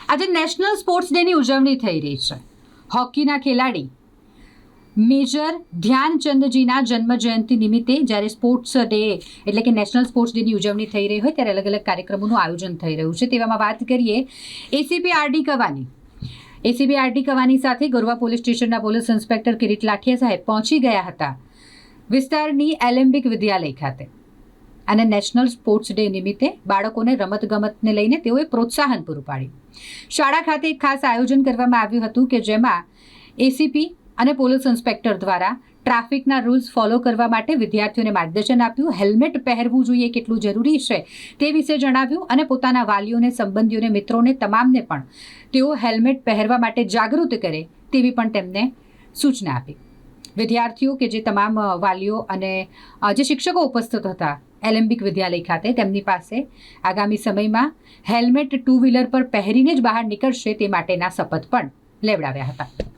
આજે national sports ડેની ઉજવણી થઈ રહી છે. હોકીના ખેલાડી મેજર ધ્યાનચંદજીના જન્મજયંતિ નિમિત્તે જ્યારે સ્પોર્ટ્સ ડે એટલે કે નેશનલ સ્પોર્ટ્સ ડેની ઉજવણી થઈ રહી હોય ત્યારે અલગ અલગ કાર્યક્રમોનું આયોજન થઈ રહ્યું છે. તેવામાં વાત કરીએ એસીપી આરડી કવાની. એસીપી આરડી કવાની સાથે ગોરવા પોલીસ સ્ટેશનના પોલીસ ઇન્સ્પેક્ટર કિરીટ લાઠિયા સાહેબ પહોંચી ગયા હતા વિસ્તારની એલેમ્બિક વિદ્યાલય ખાતે. અને નેશનલ સ્પોર્ટ્સ ડે નિમિત્તે બાળકોને રમતગમતને લઈને તેઓએ પ્રોત્સાહન પૂરું પાડ્યું. શાળા ખાતે એક ખાસ આયોજન કરવામાં આવ્યું હતું કે જેમાં એસીપી અને પોલીસ ઇન્સ્પેક્ટર દ્વારા ટ્રાફિકના રૂલ્સ ફોલો કરવા માટે વિદ્યાર્થીઓને માર્ગદર્શન આપ્યું. હેલ્મેટ પહેરવું જોઈએ કેટલું જરૂરી છે તે વિશે જણાવ્યું અને પોતાના વાલીઓને, સંબંધીઓને, મિત્રોને તમામને પણ તેઓ હેલ્મેટ પહેરવા માટે જાગૃત કરે તેવી પણ તેમને સૂચના આપી. વિદ્યાર્થીઓ કે જે તમામ વાલીઓ અને જે શિક્ષકો ઉપસ્થિત હતા એલેમ્બિક વિદ્યાલય ખાતે તેમની પાસે આગામી સમયમાં હેલ્મેટ ટુ વ્હીલર પર પહેરીને જ બહાર નીકળશે તે માટેના શપથ પણ લેવડાવ્યા હતા.